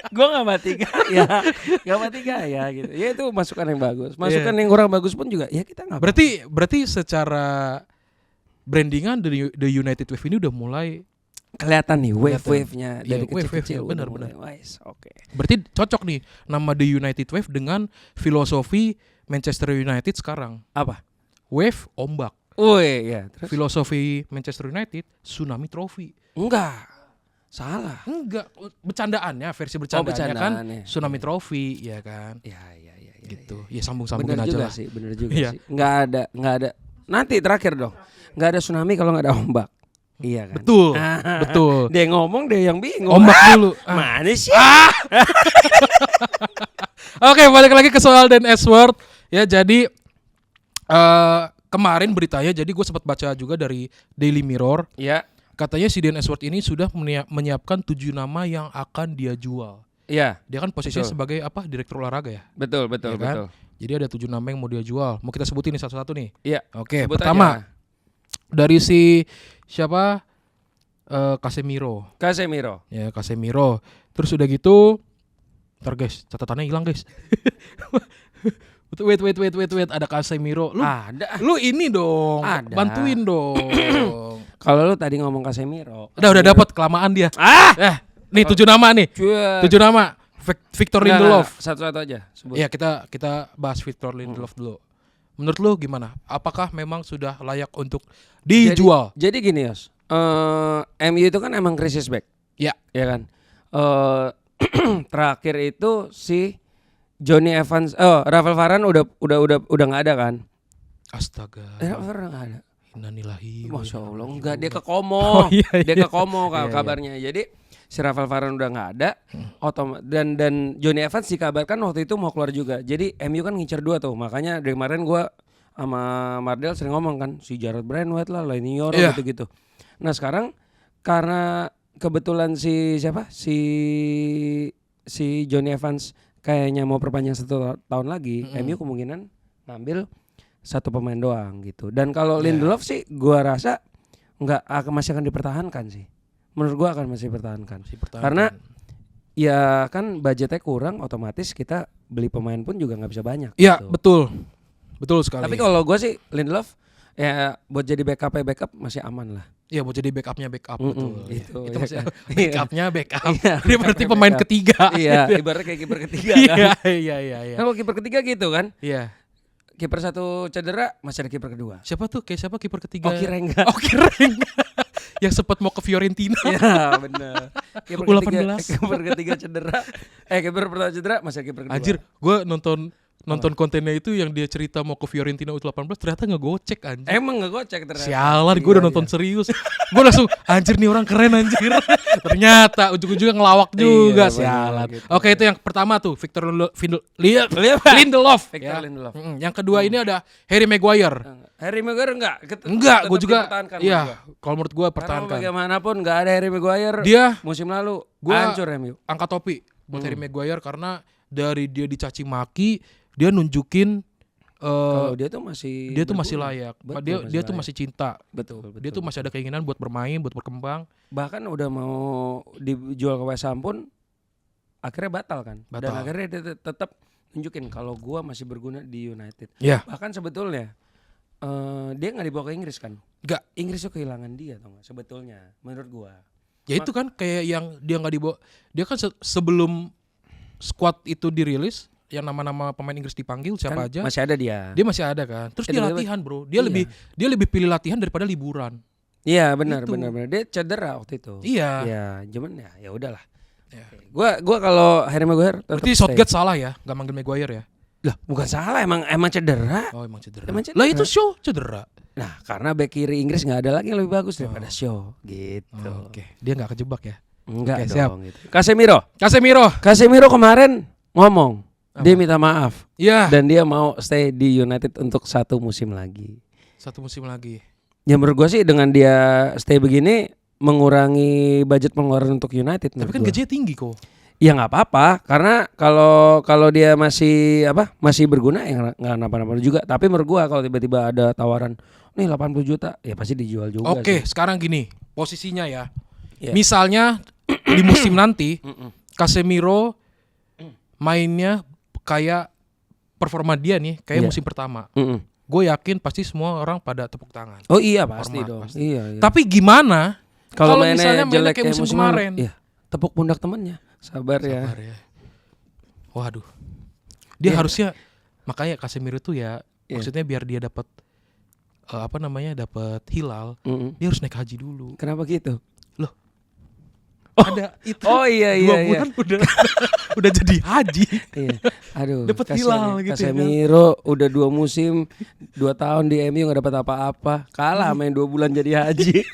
Gue nggak mati gaya gitu. Ya itu masukan yang bagus. Masukan yang kurang bagus pun juga. Ya kita nggak. Berarti secara brandingan The United Wave ini udah mulai. Kelihatan nih Kelihatan. wave-nya dari Iya, wave-nya, kecil-kecil. benar. Oke. Berarti cocok nih nama The United Wave dengan filosofi Manchester United sekarang. Apa? Wave ombak. Woi ya. Terus? Filosofi Manchester United tsunami trophy. Enggak. Salah. Enggak, bercandaannya versi bercandaannya bercandaannya. kan tsunami trophy ya kan. Ya. Gitu. Ya sambung-sambungin Bener aja juga lah. sih, bener juga Iya. sih. Nggak ada. Nanti terakhir dong. Nggak ada tsunami kalau nggak ada ombak. Iya kan. Betul. Betul. Dia ngomong dia yang bingung. Ombak dulu. Mana sih? Oke, balik lagi ke soal Dan Ashworth. Ya, jadi kemarin beritanya, jadi gue sempat baca juga dari Daily Mirror. Iya. Katanya si Dan Ashworth ini sudah menyiapkan 7 nama yang akan dia jual. Iya. Dia kan posisinya Betul. sebagai apa? Direktur olahraga ya. Betul. Ya kan? Jadi ada 7 nama yang mau dia jual. Mau kita sebutin nih satu-satu nih. Iya. Oke, Sebut pertama aja. dari si siapa? Casemiro. Ya, Casemiro. Terus udah gitu, ntar guys, catatannya hilang guys. Wait, ada Casemiro. Lu ini dong, Ada. bantuin dong. Kalau lu tadi ngomong Casemiro. Udah dapat kelamaan dia. Nih 7 nama nih. 7 nama. Victor Lindelof. Satu-satu aja. Sebut. Iya, kita bahas Victor Lindelof dulu. Menurut lu gimana? Apakah memang sudah layak untuk dijual? Jadi gini Yos. MU itu kan emang krisis back. Ya. Ya kan. Terakhir itu si Johnny Evans, Rafael Varane udah nggak ada kan? Astaga. Rafael Varane nggak ada. Innalillahi. Masya Allah, enggak dia ke Como, Oh, iya. dia ke Como Iya. kabarnya. Jadi si Rafael Varane udah nggak ada, dan Johnny Evans dikabarkan waktu itu mau keluar juga. Jadi MU kan ngincer 2 tuh, makanya dari kemarin gue sama Mardel sering ngomong kan si Jared Brandwaite lah, Leny Yoro gitu-gitu. Nah sekarang karena kebetulan si Johnny Evans kayaknya mau perpanjang 1 tahun lagi, MU kemungkinan ngambil 1 pemain doang gitu. Dan kalau Lindelof sih gua rasa masih akan dipertahankan sih. Menurut gua akan masih dipertahankan. Karena ya kan budgetnya kurang, otomatis kita beli pemain pun juga nggak bisa banyak. Iya, gitu. betul sekali. Tapi kalau gua sih Lindelof ya buat jadi backup masih aman lah. Iya, buat jadi backupnya betul. Itu maksudnya backupnya backup. Dia berarti pemain ketiga. Iya, ibaratnya kayak kiper ketiga kan. Iya. Kalau kiper ketiga gitu kan. Iya. Kiper 1 cedera, masih ada kiper kedua. Siapa tuh? Kayak siapa kiper ketiga? Oki Rengga. Yang sempat mau ke Fiorentina. Iya, benar. Kiper U18. ketiga cedera. Kiper pertama cedera, masih ada kiper kedua. Anjir, gue nonton kontennya itu yang dia cerita mau ke Fiorentina U18 ternyata ngegocek anjir. Emang ngegocek ternyata. Sialan, gue udah nonton serius. Gue langsung anjir nih orang keren anjir. Ternyata ujung-ujungnya ngelawak juga. Sialan. Gitu. Oke, itu yang pertama tuh Victor Lindelof. Victor Lindelof. Yang kedua ini ada Harry Maguire. Harry Maguire enggak, gue juga. Iya, kalau menurut gue pertahankan. Karena bagaimanapun enggak ada Harry Maguire. Dia musim lalu hancur MU. Angkat topi buat Harry Maguire karena dari dia dicaci maki, dia nunjukin kalau dia tuh masih layak. Betul, dia tuh masih cinta. Betul. Dia tuh masih ada keinginan buat bermain, buat berkembang. Bahkan udah mau dijual ke West Ham pun akhirnya batal kan. Dan akhirnya dia tetap nunjukin kalau gua masih berguna di United. Yeah. Bahkan sebetulnya dia nggak dibawa ke Inggris kan. Nggak. Inggris tuh kehilangan dia tau gak sebetulnya menurut gua. Ya itu kan kayak yang dia nggak dibawa. Dia kan sebelum squad itu dirilis, yang nama-nama pemain Inggris dipanggil siapa kan aja masih ada dia. Dia masih ada kan. Terus dia latihan, bro. Dia lebih pilih latihan daripada liburan. Iya, benar. Dia cedera waktu itu. Iya. Ya, cuman ya udahlah. Ya. Gua kalau Harry Maguire berarti Southgate salah ya, enggak manggil Maguire ya? Lah, bukan salah, emang cedera. Oh, emang cedera. Lah itu Shaw cedera. Nah, karena bek kiri Inggris enggak ada lagi yang lebih bagus daripada Shaw gitu. Oke. Dia enggak kejebak ya? Enggak dong siap. Gitu. Casemiro kemarin ngomong dia minta maaf. Iya. Dan dia mau stay di United untuk 1 musim lagi. 1 musim lagi. Ya menurut gue sih dengan dia stay begini mengurangi budget pengeluaran untuk United. Tapi kan gajinya tinggi kok. Ya nggak apa-apa karena kalau dia masih berguna ya nggak napa-napa juga. Tapi menurut gue kalau tiba-tiba ada tawaran nih 80 juta ya pasti dijual juga. Oke, sekarang gini posisinya ya. Misalnya di musim nanti Casemiro mainnya kayak performa dia nih kayak musim pertama. Gue yakin pasti semua orang pada tepuk tangan. Oh iya pasti dong. Pasti. Iya. Tapi gimana kalau misalnya jelek kayak musim kemarin? Iya. Tepuk pundak temennya. Sabar ya. Waduh. Dia harusnya makanya Casemiro tuh ya maksudnya biar dia dapat dapat hilal, dia harus naik haji dulu. Kenapa gitu? Loh. Ada itu. Oh iya. 2 bulan udah jadi haji. Iya. Aduh. Dapat hilal gitu. Casemiro udah 2 musim, 2 tahun di MU enggak dapat apa-apa. Kalah main 2 bulan jadi haji.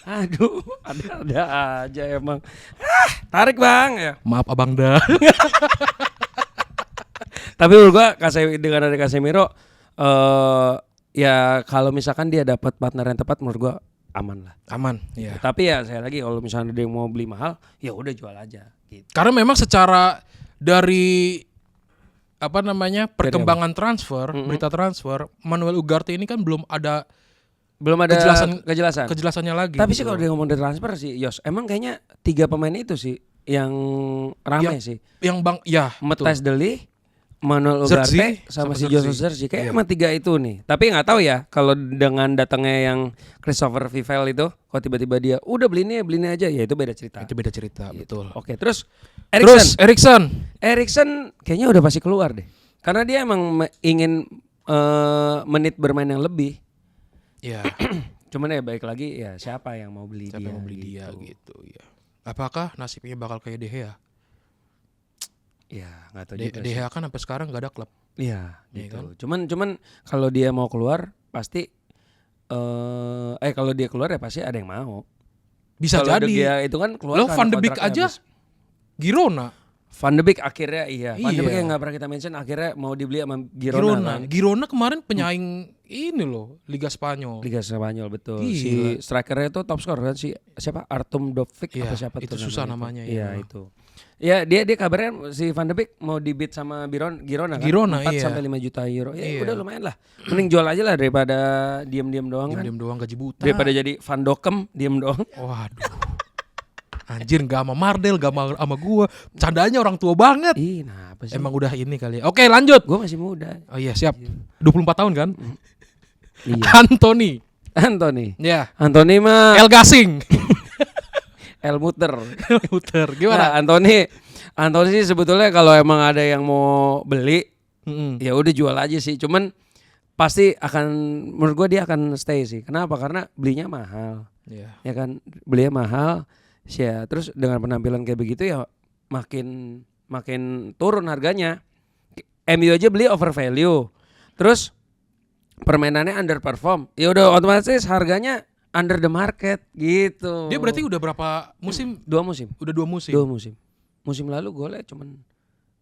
Aduh, ada aja emang. Tarik bang ya. Maaf abang dah. Tapi menurut gua dengan ada Casemiro, ya kalau misalkan dia dapat partner yang tepat, menurut gua aman lah. Aman, iya. Tapi ya saya lagi kalau misalnya dia mau beli mahal, ya udah jual aja. Gitu. Karena memang secara dari perkembangan transfer, berita transfer, Manuel Ugarte ini kan belum ada kejelasannya lagi. Tapi gitu. sih kalau dia ngomong dari transfer sih, Yos, emang kayaknya 3 pemain itu sih yang rame sih. Yang Matthijs De Ligt, Manuel Ugarte sama si Joshua Zirkzee. Kayak emang 3 itu nih. Tapi nggak tahu ya kalau dengan datangnya yang Christopher Vivel itu, kalau tiba-tiba dia udah beli ini aja, ya itu beda cerita. Itu beda cerita, gitu. Betul. Oke, terus Eriksen kayaknya udah pasti keluar deh. Karena dia emang ingin menit bermain yang lebih. Ya. Cuman ya baik lagi ya siapa yang mau beli dia gitu ya. Apakah nasibnya bakal kayak De Gea? Ya nggak tahu juga. De Gea kan sampai sekarang nggak ada klub. Iya gitu. Kan? Cuman kalau dia mau keluar pasti kalau dia keluar ya pasti ada yang mau. Bisa Kalau jadi. De Gea itu kan keluar Lo karena Van de Beek kontraknya aja habis. Girona. Van de Beek akhirnya Van de Beek Iya. yang nggak pernah kita mention akhirnya mau dibeli sama Girona kan. Girona kemarin penyaing ini loh Liga Spanyol. Liga Spanyol betul. Gila. Si strikernya itu top skor kan si siapa Artem Dovik Iya, apa siapa itu tuh susah namanya ya. Iya itu. Ya dia kabarnya si Van de Beek mau dibid sama Girona kan. Girona, 4 iya. sampai 5 juta euro. Ya Iya. udah lumayan lah. Mending jual aja lah daripada diam-diam doang kan. Diam-diam doang gaji buta. Daripada jadi Van Dokem diam doang. Waduh. Anjir gak sama Mardel, gak sama gua. Candanya orang tua banget. Ih, nah apa sih? Emang udah ini kali ya. Oke, lanjut. Gue masih muda. Oh iya, siap. 24 tahun kan? Iya. Anthony. Anthony. Ya. Anthony mah El Gasing. El Muter. Muter. Nah, Gimana? Anthony sih sebetulnya kalau emang ada yang mau beli, Mm-mm. ya udah jual aja sih. Cuman pasti akan menurut gua dia akan stay sih. Kenapa? Karena belinya mahal. Iya. Ya kan, belinya mahal. Ya, terus dengan penampilan kayak begitu ya makin turun harganya. MU aja beli over value. Terus permainannya underperform. Ya udah otomatis harganya under the market gitu. Dia berarti udah berapa musim? 2 musim. Udah 2 musim. 2 musim. Musim lalu golnya cuman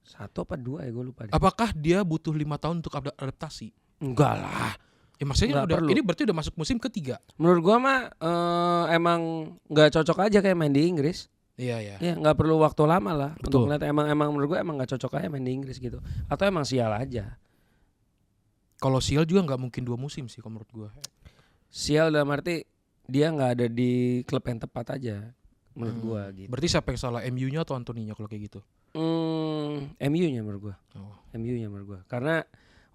1 apa 2 ya gue lupa deh. Apakah dia butuh 5 tahun untuk adaptasi? Enggak lah. Ya maksudnya Nggak udah perlu. ini berarti udah masuk musim ketiga. Menurut gua mah emang nggak cocok aja kayak main di Inggris. Iya ya. Ya nggak perlu waktu lama lah Betul. untuk ngeliat emang menurut gua emang nggak cocok aja main di Inggris gitu. Atau emang sial aja. Kalau Sial juga nggak mungkin 2 musim sih kalau menurut gua. Sial dalam arti dia nggak ada di klub yang tepat aja menurut gua gitu. Berarti siapa yang salah, MU-nya atau Antoninya kalau kayak gitu? MU-nya menurut gua. Oh. MU-nya menurut gua. Karena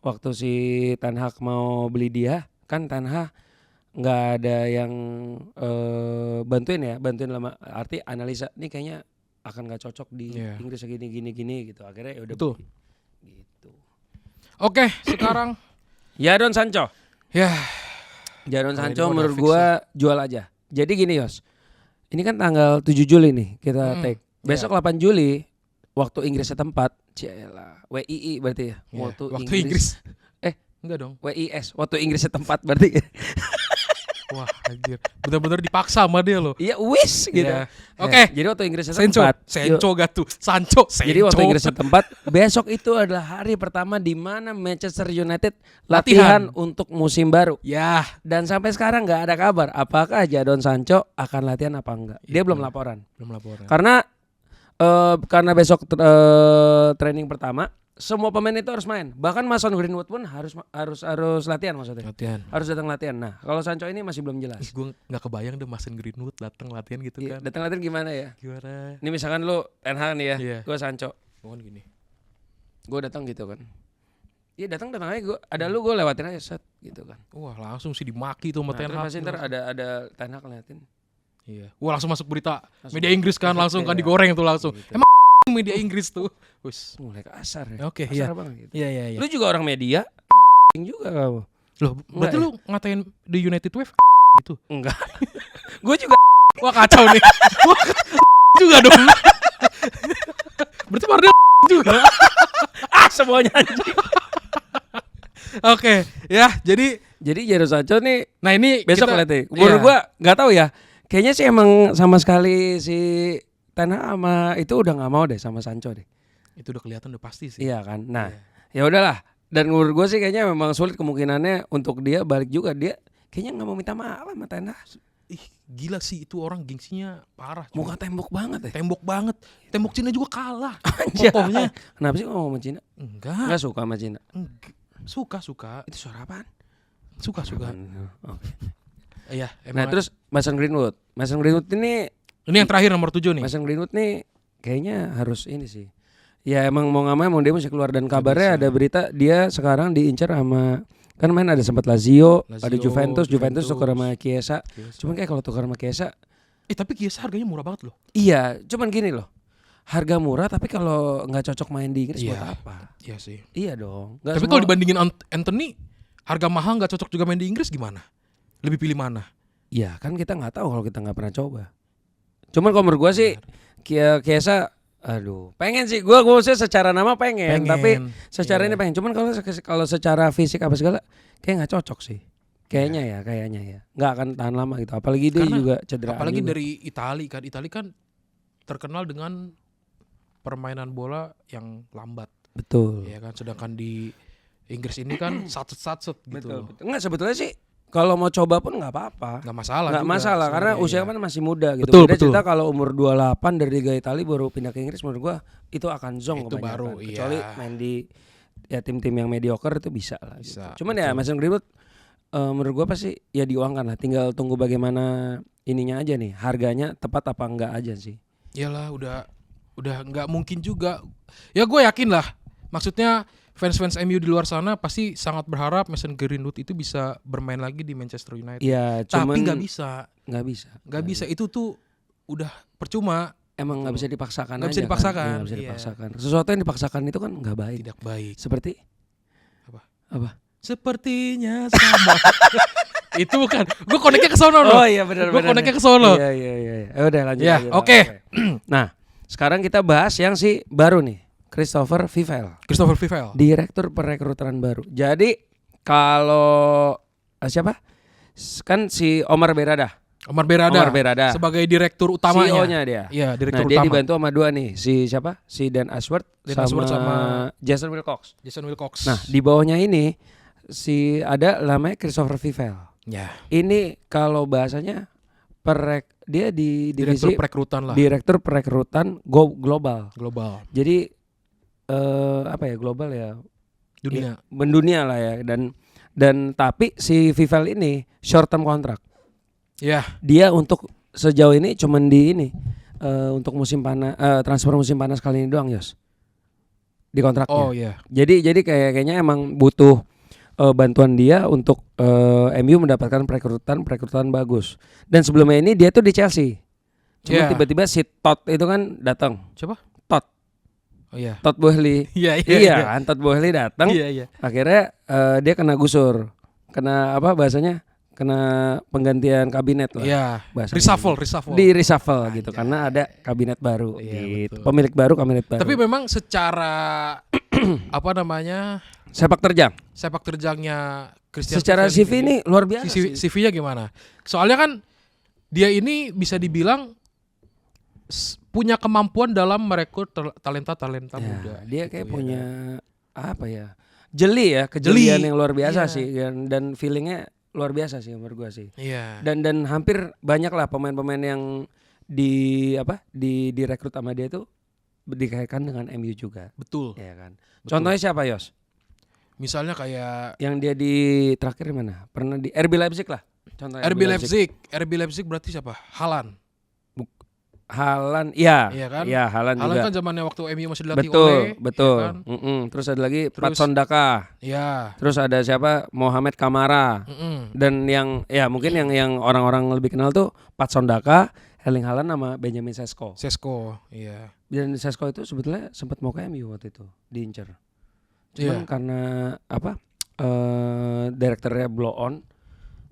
waktu si Ten Hag mau beli dia, kan Ten Hag nggak ada yang bantuin dalam arti analisa. Ini kayaknya akan nggak cocok di Iya. Inggris gini gitu. Akhirnya ya udah Betul. beli. Gitu. Oke, sekarang Jadon Sancho. ya Jadon Kalau Sancho ini udah menurut fix gua jual aja. Jadi gini Yos. Ini kan tanggal 7 Juli nih kita take. Besok 8 Juli waktu Inggris setempat. Cialah, WII berarti ya. ya, waktu Inggris. Enggak dong. WIS, waktu Inggris setempat berarti. Wah, anjir. Bener-bener dipaksa sama dia loh. Iya, wis gitu. Iya. Oke. Jadi waktu Inggris Sancho, setempat. Sancho gak tuh. Sancho. Jadi waktu Inggris setempat, besok itu adalah hari pertama di mana Manchester United latihan untuk musim baru. Ya, Dan sampai sekarang nggak ada kabar apakah Jadon Sancho akan latihan apa enggak. Dia belum laporan. belum laporan. Karena besok training pertama, semua pemain itu harus main. Bahkan Mason Greenwood pun harus latihan maksudnya. Latihan. Harus datang latihan. Nah, kalau Sancho ini masih belum jelas. Gue nggak kebayang deh Mason Greenwood datang latihan gitu Iya, kan. datang latihan gimana ya? Gimana? Ini misalkan lu Ten Hag nih ya, Iya. gue Sancho, Mohon gini. gue datang gitu kan. Iya datang aja gue, ada lu gue lewatin aja set gitu kan. Wah, langsung sih dimaki tuh sama Nah, Ten terus Hag. pasti ntar ada Ten Hag ngeliatin. Iya. Wah, langsung masuk berita Langsung. media Inggris kan, langsung kan Iya. digoreng tuh langsung. Gitu. Emang media Inggris tuh. Wis. Mulai kasar ya. Oke, Kasar iya. banget gitu. Iya, iya, iya. Lu juga orang media, juga kamu. Loh, berarti Enggak lu ngatain The United Wave gitu. Enggak. Gue juga. Wah, kacau nih. Wah, juga dong. Berarti Mardel juga. Semuanya anjing. Oke, ya. Jadi Jadon Sancho nih nah ini besok kita, lihat Menurut iya. gua nggak tahu ya. Kayaknya sih emang sama sekali si Ten Hag sama itu udah nggak mau deh sama Sancho deh. Itu udah kelihatan udah pasti sih. Iya kan. Nah, ya udahlah. Dan menurut gua sih kayaknya memang sulit kemungkinannya untuk dia balik juga. Dia kayaknya nggak mau minta maaf sama Ten Hag. Ih, gila sih itu orang gengsinya parah. cuy. Muka tembok banget ya. Tembok banget. Tembok Cina juga kalah. Anjay. Kokohnya. Kenapa sih ngomong sama Cina? Enggak. Nggak suka sama Cina. Suka. Itu suara apaan? Suka. Oke. Iya, Nah, terus Mason Greenwood ini ini yang terakhir nomor 7 nih. Mason Greenwood nih kayaknya harus ini sih. Ya emang mau nggak mau emang dia mesti keluar dan kabarnya ada berita dia sekarang diincar sama kan main ada sempat Lazio, ada Juventus tukar sama Chiesa. Cuman kayak kalau tukar sama Chiesa, Tapi Chiesa harganya murah banget loh. iya, cuman gini loh. Harga murah tapi kalau nggak cocok main di Inggris Iya. buat apa? Iya sih. Iya dong. Tapi kalau dibandingin Anthony, harga mahal nggak cocok juga main di Inggris gimana? Lebih pilih mana? ya kan kita nggak tahu kalau kita nggak pernah coba. Cuman kalau menurut gua sih Chiesa aduh, pengen sih gua sih secara nama pengen. Tapi secara ini pengen. Cuman kalau secara fisik apa segala kayak nggak cocok sih. Kayaknya ya. Nggak akan tahan lama gitu. Apalagi dia Karena juga cedera. apalagi dari Italia kan terkenal dengan permainan bola yang lambat. Betul. Ya kan, sedangkan di Inggris ini kan satset gitu. Betul. Nggak, sebetulnya sih kalau mau coba pun nggak apa-apa. Nggak masalah Nggak juga masalah karena sebenarnya, usia iya. kan masih muda gitu. Betul, Beda betul. cerita kalau umur 28 dari Liga Italia baru pindah ke Inggris, menurut gua itu akan zonk Itu kebanyakan. baru, Kecuali iya. main di ya tim-tim yang mediocre itu bisa lah. Bisa, Gitu. Cuman ya Mason Greenwood menurut gua pasti ya diuangkan lah. Tinggal tunggu bagaimana ininya aja nih, harganya tepat apa enggak aja sih. Iyalah udah nggak mungkin juga. Ya gue yakin lah. Maksudnya fans MU di luar sana pasti sangat berharap Mason Greenwood itu bisa bermain lagi di Manchester United. Iya, cuman Tapi nggak bisa. Nggak bisa. Itu tuh udah percuma. Emang nggak bisa dipaksakan Nggak aja. bisa dipaksakan, Kan? Iya, nggak bisa iya. dipaksakan. Sesuatu yang dipaksakan itu kan nggak baik. Tidak baik. Seperti apa? Sepertinya sama. Itu bukan. Gue koneknya ke sono loh. Oh iya benar. Gue koneknya ke sono. Iya. Udah lanjut. Ya, lanjut. oke. Nah, sekarang kita bahas yang si baru nih, Christopher Vivel, Christopher Vivel. Direktur Perekrutan baru. Jadi kalau siapa? Kan si Omar Berada Omar Berada. Sebagai direktur utamanya. CEO-nya dia. Iya, direktur Nah, dia utama. dibantu sama dua nih, si siapa? Si Dan Ashworth sama Jason Wilcox. Jason Wilcox. Nah, di bawahnya ini si ada namanya Christopher Vivel. ya, Ini kalau bahasanya dia di direktur divisi perekrutan lah. Direktur Perekrutan Global. Global. Jadi apa ya, global ya, Dunia. mendunia lah ya, dan tapi si Vivel ini short term kontrak. Ya. Dia untuk sejauh ini cuman di ini untuk musim panas, transfer musim panas kali ini doang, Yos. Di kontraknya. Oh iya. Jadi kayaknya emang butuh bantuan dia untuk MU mendapatkan perekrutan bagus. Dan sebelumnya ini dia tuh di Chelsea. Cuma Yeah. tiba-tiba si Todd itu kan datang. Coba? Todd. Oh iya. Todd Boehly. Iya. Kan, Todd Boehly datang. Iya. Akhirnya dia kena gusur. Kena apa bahasanya? Kena penggantian kabinet lah. Iya. bahasanya. Reshuffle. Di reshuffle gitu karena ada kabinet baru Iya, gitu. betul. Pemilik baru, kabinet baru. Tapi memang secara apa namanya? sepak terjang. Sepak terjangnya Christian Secara Vivel CV ini luar biasa sih. CV-nya gimana? Soalnya kan dia ini bisa dibilang punya kemampuan dalam merekrut talenta-talenta Ya, muda. dia gitu kayak ya punya kan. apa ya? Kejelian Jeli. yang luar biasa Iya. sih dan feelingnya luar biasa sih menurut gua sih. Iya. Dan hampir banyak lah pemain-pemain yang direkrut sama dia tuh dikaitkan dengan MU juga. Betul. Ya kan. Betul. Contohnya siapa, Yos? Misalnya kayak Yang dia di terakhir mana? Pernah di RB Leipzig lah. Contohnya RB Leipzig berarti siapa? Haaland. Haaland, iya. Iya kan? Iya, Haaland juga. Haaland kan zamannya waktu MU masih dilatih Betul, oleh. betul. Ya kan? Terus ada lagi Terus- Patson Daka. Iya. Terus ada siapa? Mohamed Kamara. Mm-mm. Dan yang ya mungkin yang orang-orang lebih kenal tuh Patson Daka, Erling Haaland sama Benjamin Sesko. Sesko, iya. Dan Sesko itu sebetulnya sempat mau ke MU waktu itu, diincer. Cuman Iya. karena apa? Direkturnya blow on,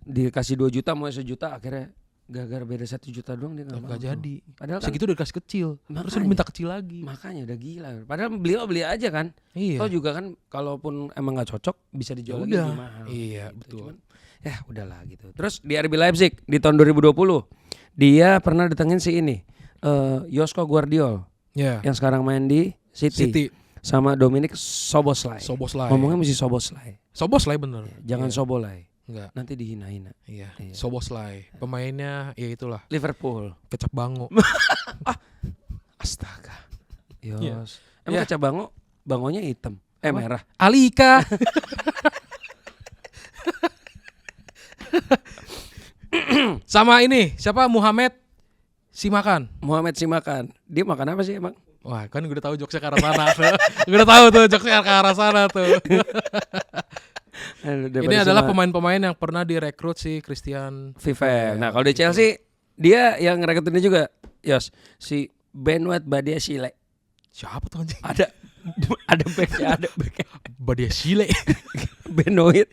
dikasih 2 juta mau 1 juta, akhirnya gara-gara beda 1 juta doang dia nggak mau. Enggak jadi. Padahal kan, Segitu udah dikasih kecil. Terus Makanya. udah minta kecil lagi. makanya udah gila. Padahal beli aja kan. Iya. Toh juga kan kalaupun emang nggak cocok bisa dijual lagi Udah. lebih mahal. Iya, gitu. betul. Cuman, ya udahlah gitu. Terus di RB Leipzig di tahun 2020 dia pernah datengin si ini Josko Guardiol Ya. yang sekarang main di City. Sama Dominic Soboslai. Soboslai. Ngomongnya mesti Soboslai. Soboslai bener. Jangan Iya. Sobolai. Enggak. Nanti dihina-hina. Iya. Iya. Soboslai. Pemainnya ya itulah. Liverpool. Kecap bango. Astaga. Yos. Iya. Emang Iya. kaca bangonya hitam. Merah. Alika. Sama ini, siapa Muhammad Simakan. Muhammad Simakan. Dia makan apa sih emang? Wah, kan gue udah tahu jokesnya ke arah sana tuh. Gue udah tahu tuh jokesnya ke arah sana tuh. Ini adalah pemain-pemain yang pernah direkrut si Christian Vivel. Nah, kalau di Chelsea dia yang ngerekrutin dia juga, Yos, si Benoit Badiashile. Siapa tuh anjing? Ada backnya. Badiashile. Benoit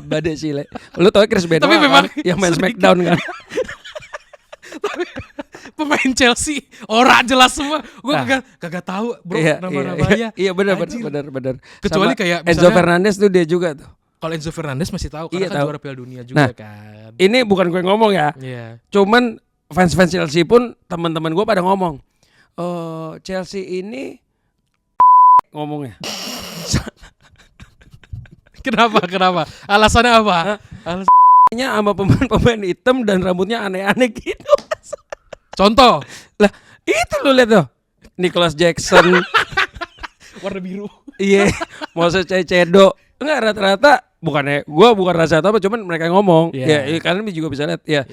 Badiashile. Lu tau Chris Benoit Tapi memang kan? Yang main Smackdown kan. Pemain Chelsea ora jelas semua. Gue Nah. kagak tahu bro Iya, nama-namanya. Iya benar. Anjir. Benar. Kecuali Sama kayak Enzo misalnya- Fernandez tuh dia juga tuh. Kalau Enzo Fernandez masih tahu karena Iya, kan tahu. juara Piala Dunia juga Nah, kan. Ini bukan gue ngomong ya. Iya. Cuman fans-fans Chelsea pun teman-teman gue pada ngomong, Chelsea ini ngomongnya. Kenapa? Alasannya apa? Alasannya sama pemain-pemain hitam dan rambutnya aneh-aneh gitu. Contoh, Lah, itu lu lihat tuh. Nicholas Jackson, warna biru. iya, Moses Caicedo. Enggak, rata-rata bukan rasa apa, cuman mereka ngomong. Yeah. Ya, kalian juga bisa lihat ya,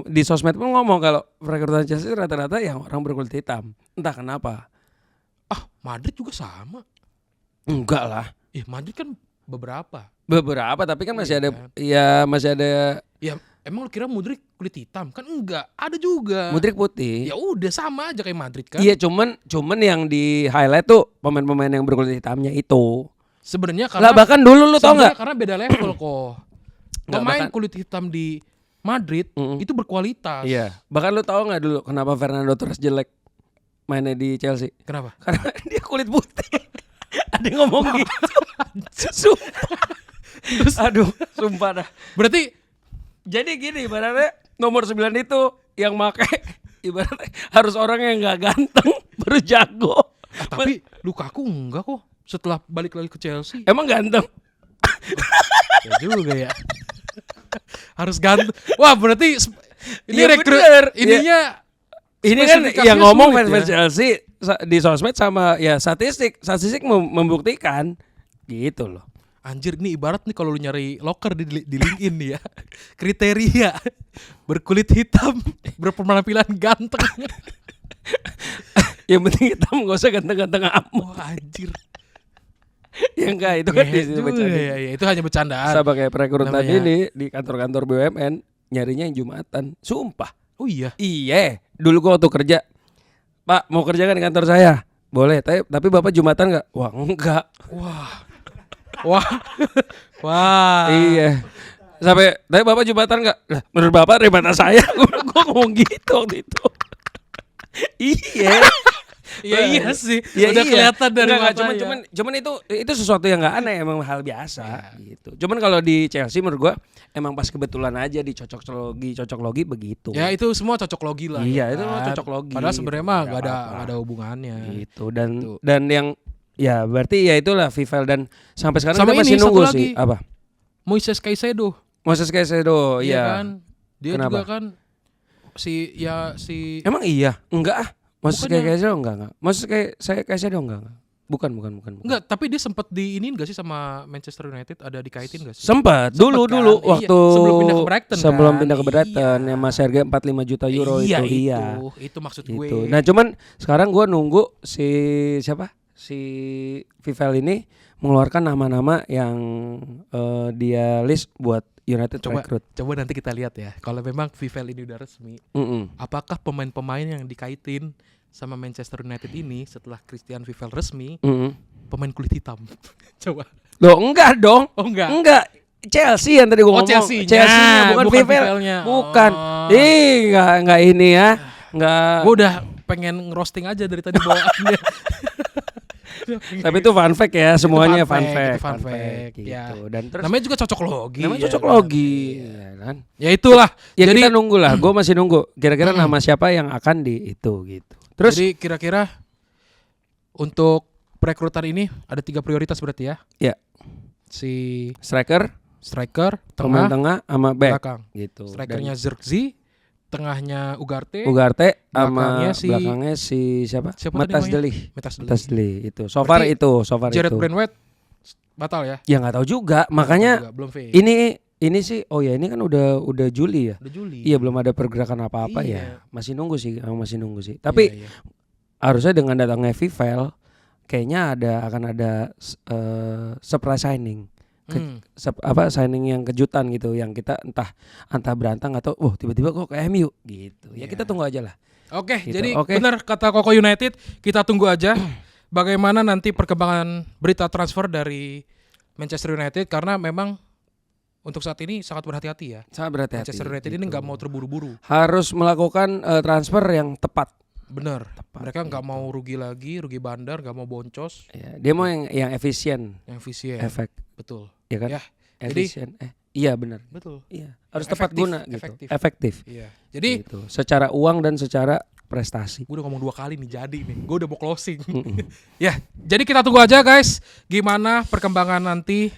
di sosmed pun ngomong kalau rekrutan Chelsea rata-rata yang orang berkulit hitam. Entah kenapa. Ah, Madrid juga sama. Enggak lah. Madrid kan beberapa. Beberapa, tapi kan masih Iya ada kan? masih ada Ya, emang lu kira Mudryk kulit hitam? Kan enggak, ada juga. Mudryk putih. Ya udah sama aja kayak Madrid kan. Iya, cuman yang di highlight tuh pemain-pemain yang berkulit hitamnya itu. Sebenarnya Lah karena bahkan dulu lu tau sebenarnya nggak? karena beda level kok. Nggak, Pemain bahkan- kulit hitam di Madrid itu berkualitas. Iya. Bahkan lu tau nggak dulu kenapa Fernando Torres jelek mainnya di Chelsea? Kenapa? Karena dia kulit putih. Ada yang ngomong gitu. Sumpah. Aduh, sumpah dah. Berarti Jadi gini, ibaratnya nomor 9 itu yang make ibaratnya harus orang yang nggak ganteng baru jago. tapi Lukaku enggak kok setelah balik lagi ke Chelsea. Emang ganteng? Ya juga ya. Harus ganteng. Wah, berarti ini Iya, rekrut bener. ininya Ini kan spesifikasinya yang ngomong sulit fans ya. Chelsea di sosmed sama ya statistik membuktikan gitu loh. Anjir, ini ibarat nih kalau lu nyari loker di LinkedIn nih ya. Kriteria berkulit hitam, berpenampilan ganteng. Yang penting hitam gak usah ganteng-ganteng amat. Wah, anjir. Ya enggak, itu kan di Ngehe juga ya, ya, itu hanya bercandaan. sama kayak perekrutan Namanya- ini di kantor-kantor BUMN nyarinya yang Jumatan. Sumpah. Oh iya. Iya, dulu gua waktu kerja, Pak mau kerja kan di kantor saya? Boleh, tapi Bapak Jumatan nggak? Wah enggak. Wah. Wah. Iya. Tapi Bapak Jumatan nggak? Lah, menurut Bapak dari mata saya, gua ngomong gitu waktu itu. Iya. Ya iya sih. Ya Udah iya. kelihatan dari Enggak, matanya. cuman itu sesuatu yang nggak aneh, emang hal biasa gitu. Cuman kalau di Chelsea menurut gua emang pas kebetulan aja di cocok logi begitu. Ya itu semua cocok logi lah. Iya, ya itu kan? cocok logi. Padahal sebenarnya mah Nggak nggak apa-apa. ada hubungannya. Gitu Gitu. dan yang ya berarti ya itulah Vivel dan sampai sekarang Sama kita masih ini, satu nunggu lagi. sih apa? Moises Caicedo. Moses Caicedo, Iya iya. kan? Dia Kenapa? juga kan si Emang iya? Enggak ah. Moses Bukannya- Caicedo enggak. Moses Caicedo enggak. Bukan. enggak, tapi dia sempat diinin gak sih sama Manchester United, ada dikaitin gak sih? Sempat Sempet dulu kan? Iya, waktu sebelum pindah ke Brighton sebelum kan? pindah ke Brighton Iya. yang masih harga 45 juta euro iya, itu iya. Itu maksud Gitu. gue. Nah, cuman sekarang gua nunggu si siapa? Si Vivel ini mengeluarkan nama-nama yang dia list buat United rekrut. Coba nanti kita lihat ya. Kalau memang Vivel ini udah resmi, apakah pemain-pemain yang dikaitin sama Manchester United ini setelah Christian Vivel resmi pemain kulit hitam? Coba. Loh, enggak dong. Oh enggak. Enggak. Chelsea yang tadi gua Oh, ngomong. Chelsea-nya, Chelsea-nya bukan bukan Vivel. Vivel-nya. Bukan. Oh. Enggak ini ya. Enggak. Gue udah pengen ngerosting aja dari tadi bawaannya. Tapi itu fun fact ya, semuanya Itu fun fun fact, fact. itu fun fact, gitu. ya. Dan terus Namanya juga cocok logi. namanya ya cocok kan? logi, Iya. ya kan? Ya itulah. Ya Jadi kita nunggu lah, gue masih nunggu. Kira-kira nama siapa yang akan di itu gitu. Terus jadi kira-kira untuk perekrutan ini ada 3 prioritas berarti ya? ya Si striker, striker, pemain tengah, tengah sama back belakang. gitu. Strikernya Zirkzee, tengahnya Ugarte, Dan Ugarte sama belakangnya belakangnya si siapa? siapa tadi Matas namanya? Deli. Metas Matas Deli itu. So far Berarti itu, Jared itu. Brandweight batal ya? Ya nggak tahu juga, makanya Juga, belum fix. ini sih ini kan udah Juli ya. Udah Juli. Iya, belum ada pergerakan apa-apa Iya. ya. Masih nunggu sih. Tapi Iya, iya. harusnya dengan datangnya Vivel kayaknya akan ada surprise signing. Signing yang kejutan gitu yang kita entah berantang atau tiba-tiba kok ke MU gitu. Ya Iya. kita tunggu aja lah. Oke, Gitu. jadi Oke. benar kata Koko United, kita tunggu aja bagaimana nanti perkembangan berita transfer dari Manchester United karena memang untuk saat ini sangat berhati-hati ya. Sangat berhati-hati. Manchester United ini gitu. nggak mau terburu-buru. Harus melakukan transfer yang tepat. Bener. Mereka nggak mau rugi lagi, rugi bandar, nggak mau boncos, Ya, dia mau yang efisien, yang efisien. efek, Betul. ya kan? Ya, Jadi efisien. Iya benar. betul. Iya, harus tepat guna gitu. Efektif. Efektif. Iya. Jadi Gitu. Secara uang dan secara prestasi. gue udah ngomong 2 kali nih jadi nih. Gue udah mau closing. Ya, jadi kita tunggu aja guys gimana perkembangan nanti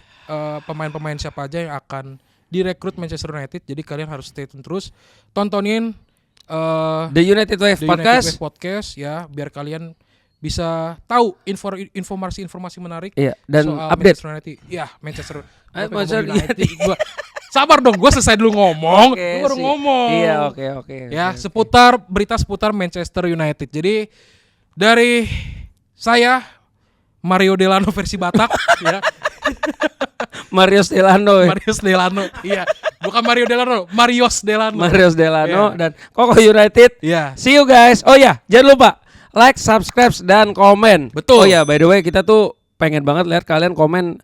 pemain-pemain siapa aja yang akan direkrut Manchester United. Jadi kalian harus stay tune terus. Tontonin The United Wave The Podcast. United Wave Podcast ya biar kalian bisa tahu informasi-informasi menarik Iya, dan soal update. Manchester United. Ya, Manchester Manchester United. Sabar dong, gue selesai dulu ngomong. Oke, Gue baru sih. ngomong. Iya, oke. Ya, berita seputar Manchester United. Jadi dari saya Mario Delano versi Batak ya. Marius Delano. Marius Delano. Iya, bukan Mario Delano, Marius Delano. Marius Delano Iya. dan Koko United. Iya. See you guys. Oh ya, jangan lupa like, subscribe dan komen. Betul. Oh ya, by the way kita tuh pengen banget lihat kalian komen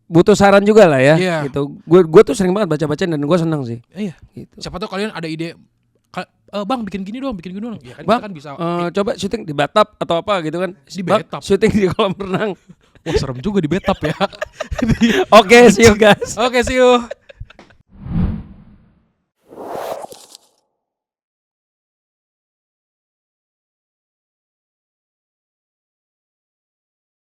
butuh saran juga lah ya. Iya. Gitu. Gue tuh sering banget baca-baca dan gue seneng sih. Iya. Gitu. Siapa tahu kalian ada ide Bang bikin gini dong. Ya kan Bang, kita kan bisa coba syuting di bathtub atau apa gitu kan? Di Bang, bathtub. syuting di kolam renang. Wah, serem juga di bathtub ya. Oke, see you guys. Oke, see you.